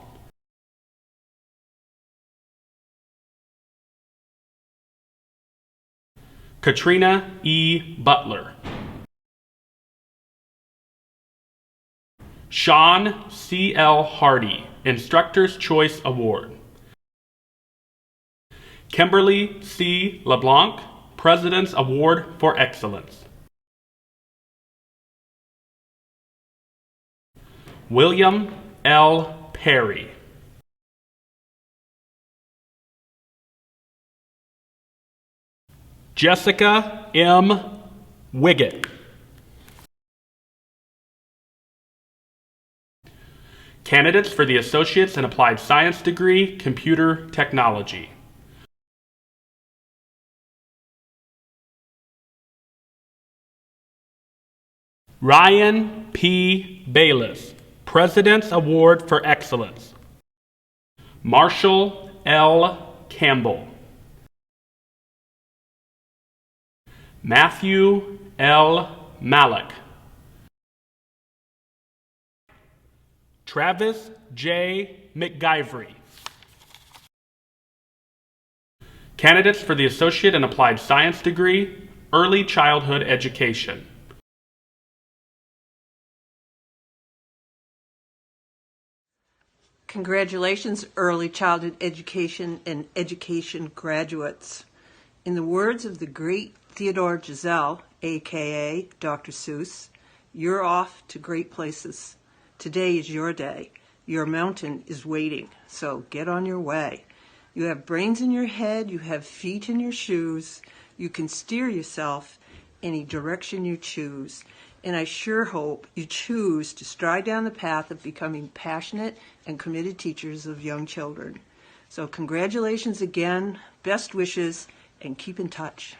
Katrina E. Butler. Sean C. L. Hardy, Instructor's Choice Award. Kimberly C. LeBlanc, President's Award for Excellence. William L. Perry. Jessica M. Wiggett. Candidates for the Associates in Applied Science degree, Computer Technology. Ryan P. Bayless, President's Award for Excellence. Marshall L. Campbell. Matthew L. Malik. Travis J. McGivery. Candidates for the Associate in Applied Science degree, Early Childhood Education. Congratulations, early childhood education and education graduates. In the words of the great Theodore Giselle, aka Dr. Seuss, you're off to great places. Today is your day. Your mountain is waiting, so get on your way. You have brains in your head, you have feet in your shoes. You can steer yourself any direction you choose. And I sure hope you choose to stride down the path of becoming passionate and committed teachers of young children. So congratulations again, best wishes, and keep in touch.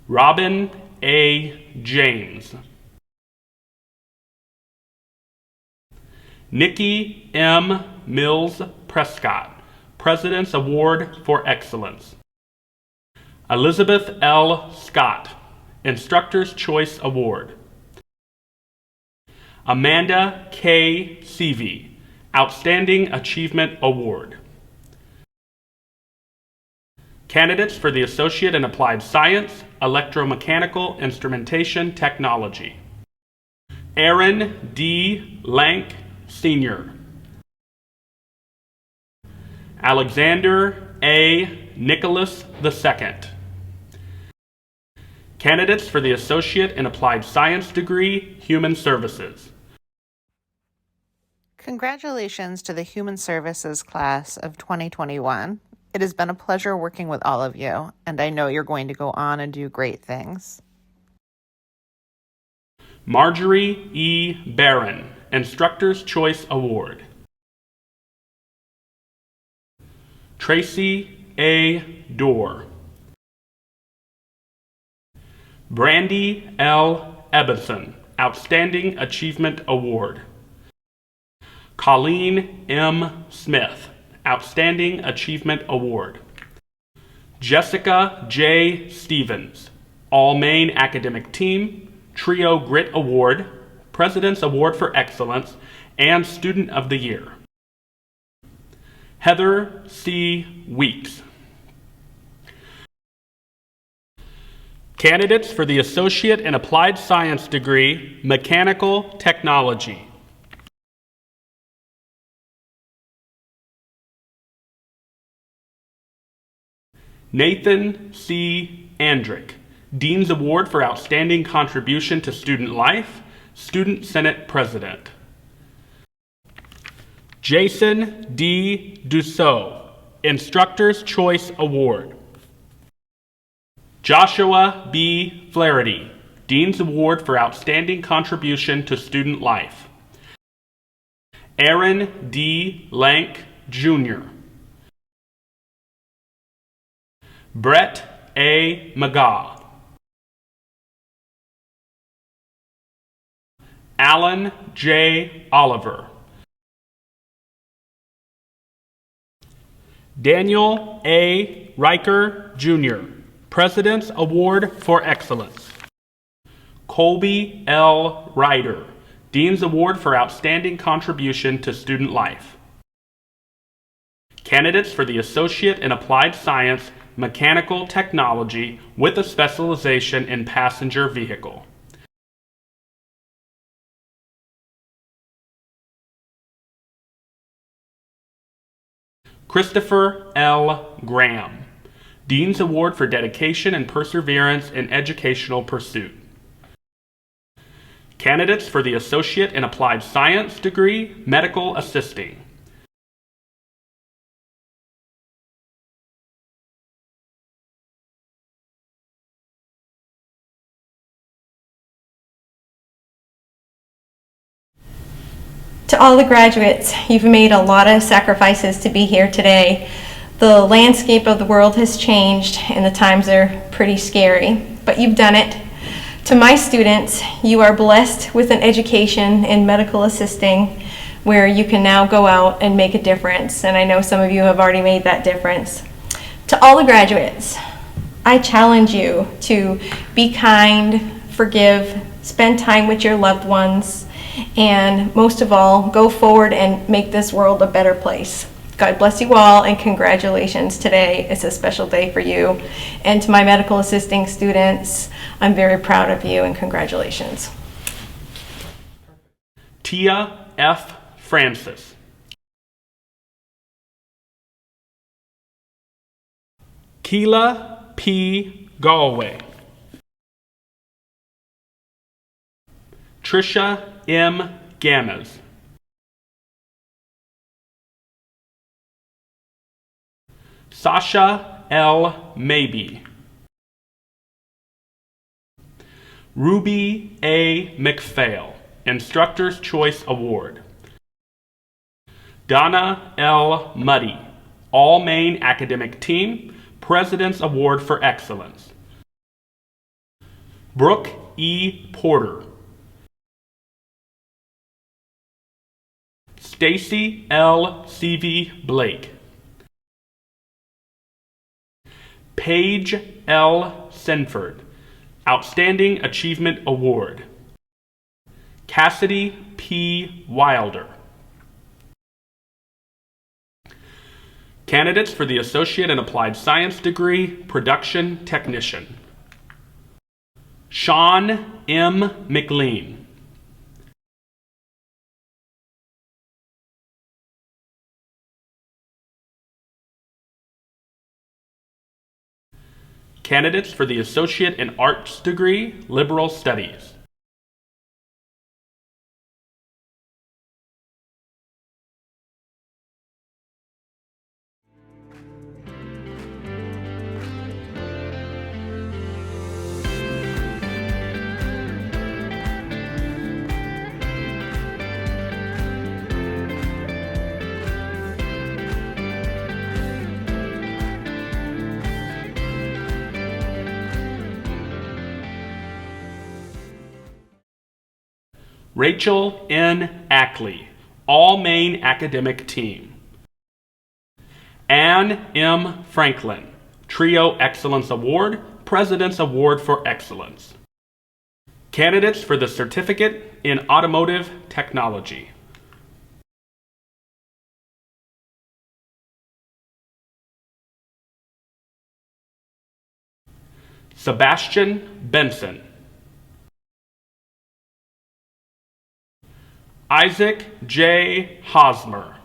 Robin A. James. Nikki M. Mills Prescott, President's Award for Excellence. Elizabeth L. Scott, Instructor's Choice Award. Amanda K. Seavey, Outstanding Achievement Award. Candidates for the Associate in Applied Science, Electromechanical Instrumentation Technology. Aaron D. Lank, Sr. Alexander A. Nicholas II. Candidates for the Associate in Applied Science degree, Human Services. Congratulations to the Human Services class of 2021. It has been a pleasure working with all of you, and I know you're going to go on and do great things. Marjorie E. Barron, Instructor's Choice Award. Tracy A. Dorr. Brandy L. Ebbison, Outstanding Achievement Award. Colleen M. Smith, Outstanding Achievement Award. Jessica J. Stevens, All Maine Academic Team, Trio Grit Award, President's Award for Excellence, and Student of the Year. Heather C. Weeks. Candidates for the Associate in Applied Science degree, Mechanical Technology. Nathan C. Andrick, Dean's Award for Outstanding Contribution to Student Life, Student Senate President. Jason D. Dussault, Instructor's Choice Award. Joshua B. Flaherty, Dean's Award for Outstanding Contribution to Student Life. Aaron D. Lank, Jr. Brett A. McGaw. Alan J. Oliver. Daniel A. Riker, Jr., President's Award for Excellence. Colby L. Ryder, Dean's Award for Outstanding Contribution to Student Life. Candidates for the Associate in Applied Science, Mechanical Technology with a specialization in passenger vehicle. Christopher L. Graham, Dean's Award for Dedication and Perseverance in Educational Pursuit. Candidates for the Associate in Applied Science degree, Medical Assisting. To all the graduates, you've made a lot of sacrifices to be here today. The landscape of the world has changed and the times are pretty scary, but you've done it. To my students, you are blessed with an education in medical assisting where you can now go out and make a difference, and I know some of you have already made that difference. To all the graduates, I challenge you to be kind, forgive, spend time with your loved ones, and most of all, go forward and make this world a better place. God bless you all, and congratulations today. It's a special day for you. And to my medical assisting students, I'm very proud of you, and congratulations. Tia F. Francis. Keela P. Galway. Trisha M. Gammaz. Sasha L. Maybe. Ruby A. McPhail, Instructor's Choice Award. Donna L. Muddy, All Maine Academic Team, President's Award for Excellence. Brooke E. Porter. Stacy L. C.V. Blake. Paige L. Senford, Outstanding Achievement Award. Cassidy P. Wilder. Candidates for the Associate in Applied Science degree, Production Technician. Sean M. McLean. Candidates for the Associate in Arts degree, Liberal Studies. Rachel N. Ackley, All Maine Academic Team. Ann M. Franklin, Trio Excellence Award, President's Award for Excellence. Candidates for the Certificate in Automotive Technology. Sebastian Benson. Isaac J. Hosmer.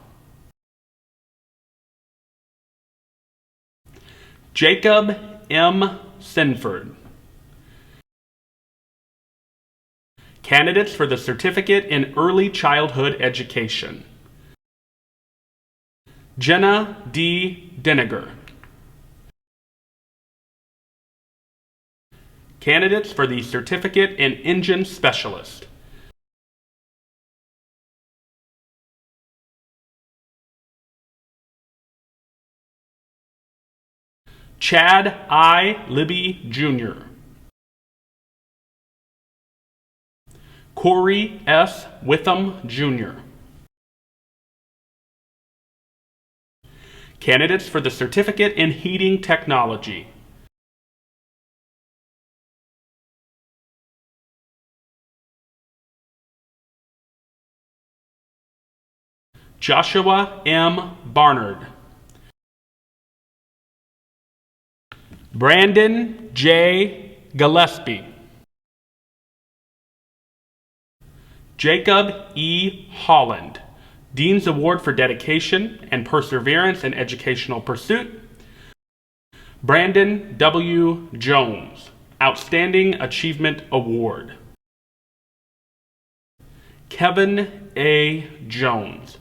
Jacob M. Sinford. Candidates for the Certificate in Early Childhood Education. Jenna D. Deniger. Candidates for the Certificate in Engine Specialist. Chad I. Libby, Jr. Corey S. Witham, Jr. Candidates for the Certificate in Heating Technology. Joshua M. Barnard. Brandon J. Gillespie. Jacob E. Holland, Dean's Award for Dedication and Perseverance in Educational Pursuit. Brandon W. Jones, Outstanding Achievement Award. Kevin A. Jones,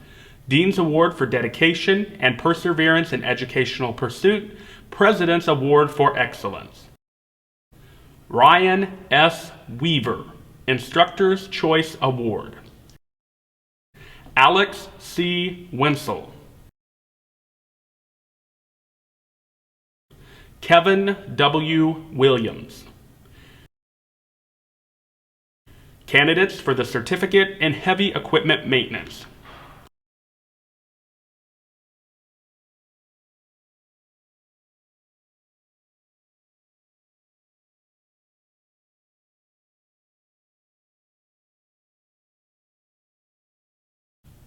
Dean's Award for Dedication and Perseverance in Educational Pursuit, President's Award for Excellence. Ryan S. Weaver, Instructor's Choice Award. Alex C. Winsel. Kevin W. Williams. Candidates for the Certificate in Heavy Equipment Maintenance.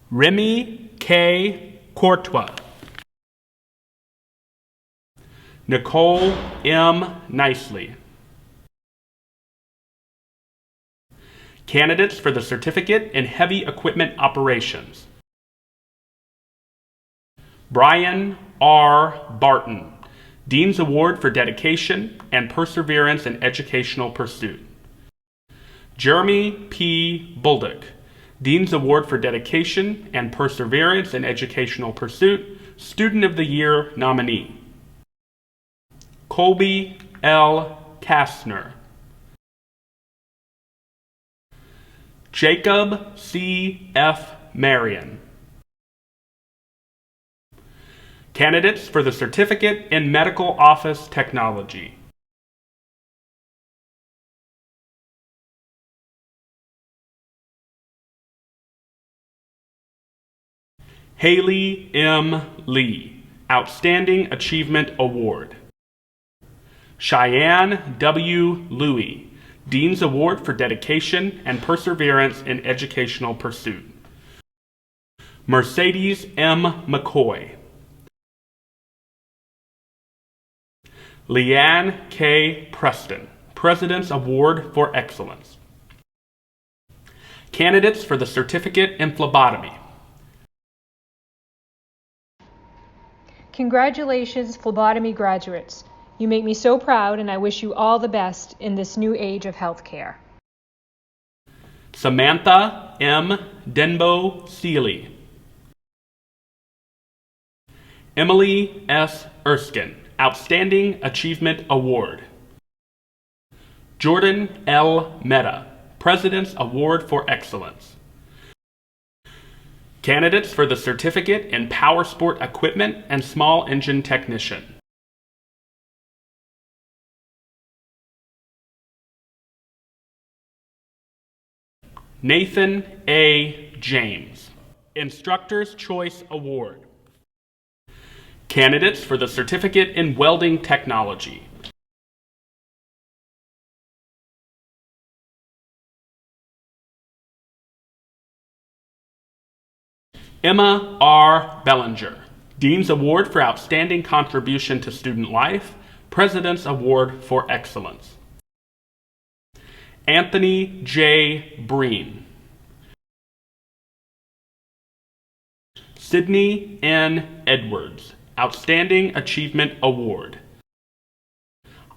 Remy K. Courtois. Nicole M. Nicely. Candidates for the Certificate in Heavy Equipment Operations. Brian R. Barton, Dean's Award for Dedication and Perseverance in Educational Pursuit. Jeremy P. Buldock, Dean's Award for Dedication and Perseverance in Educational Pursuit, Student of the Year nominee. Colby L. Kastner. Jacob C. F. Marion. Candidates for the Certificate in Medical Office Technology. Haley M. Lee, Outstanding Achievement Award. Cheyenne W. Louie, Dean's Award for Dedication and Perseverance in Educational Pursuit. Mercedes M. McCoy. Leanne K. Preston, President's Award for Excellence. Candidates for the Certificate in Phlebotomy. Congratulations, phlebotomy graduates. You make me so proud, and I wish you all the best in this new age of healthcare. Samantha M. Denbo Seeley. Emily S. Erskine, Outstanding Achievement Award. Jordan L. Mehta, President's Award for Excellence. Candidates for the Certificate in Power Sport Equipment and Small Engine Technician. Nathan A. James, Instructor's Choice Award. Candidates for the Certificate in Welding Technology. Emma R. Bellinger, Dean's Award for Outstanding Contribution to Student Life, President's Award for Excellence. Anthony J. Breen. Sydney N. Edwards, Outstanding Achievement Award.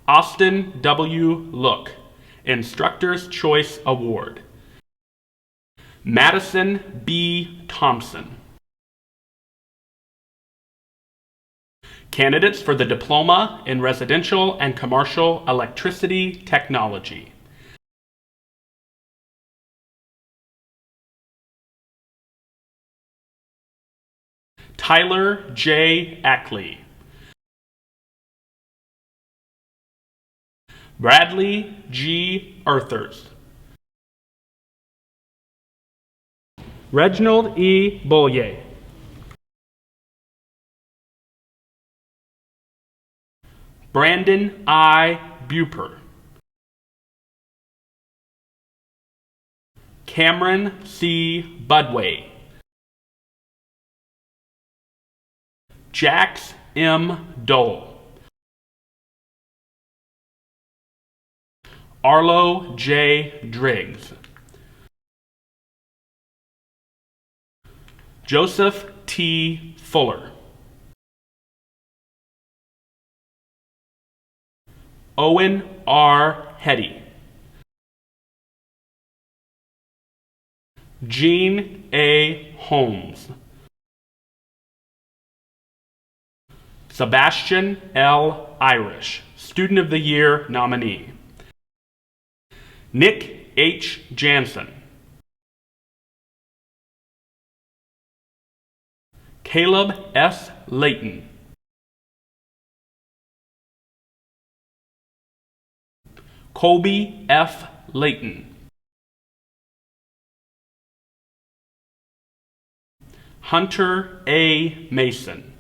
Austin W. Look, Instructor's Choice Award. Madison B. Thompson. Candidates for the Diploma in Residential and Commercial Electricity Technology. Tyler J. Ackley. Bradley G. Earthers. Reginald E. Bollier. Brandon I. Buper. Cameron C. Budway. Jax M. Dole. Arlo J. Driggs. Joseph T. Fuller. Owen R. Hetty. Jean A. Holmes. Sebastian L. Irish, Student of the Year nominee. Nick H. Jansen. Caleb S. Layton. Colby F. Layton. Hunter A. Mason.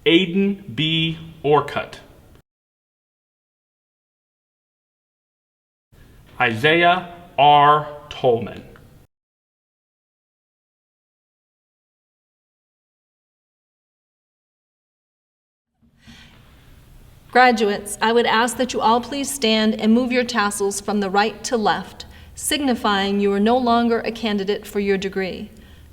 Aiden B. Orcutt. Isaiah R. Tolman. Graduates, I would ask that you all please stand and move your tassels from the right to left, signifying you are no longer a candidate for your degree.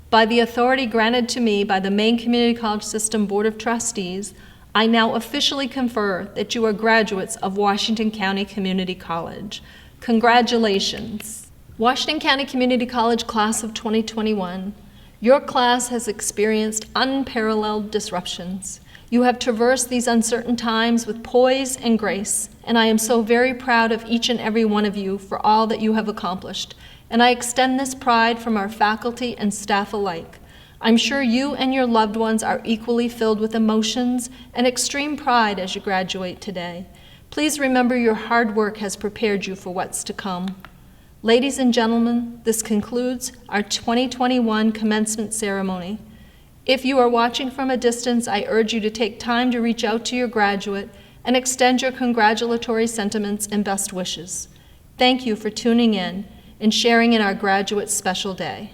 By the authority granted to me by the Maine Community College System Board of Trustees, I now officially confer that you are graduates of Washington County Community College. Congratulations. Washington County Community College Class of 2021, your class has experienced unparalleled disruptions. You have traversed these uncertain times with poise and grace, and I am so very proud of each and every one of you for all that you have accomplished. And I extend this pride from our faculty and staff alike. I'm sure you and your loved ones are equally filled with emotions and extreme pride as you graduate today. Please remember your hard work has prepared you for what's to come. Ladies and gentlemen, this concludes our 2021 commencement ceremony. If you are watching from a distance, I urge you to take time to reach out to your graduate and extend your congratulatory sentiments and best wishes. Thank you for tuning in and sharing in our graduate special day.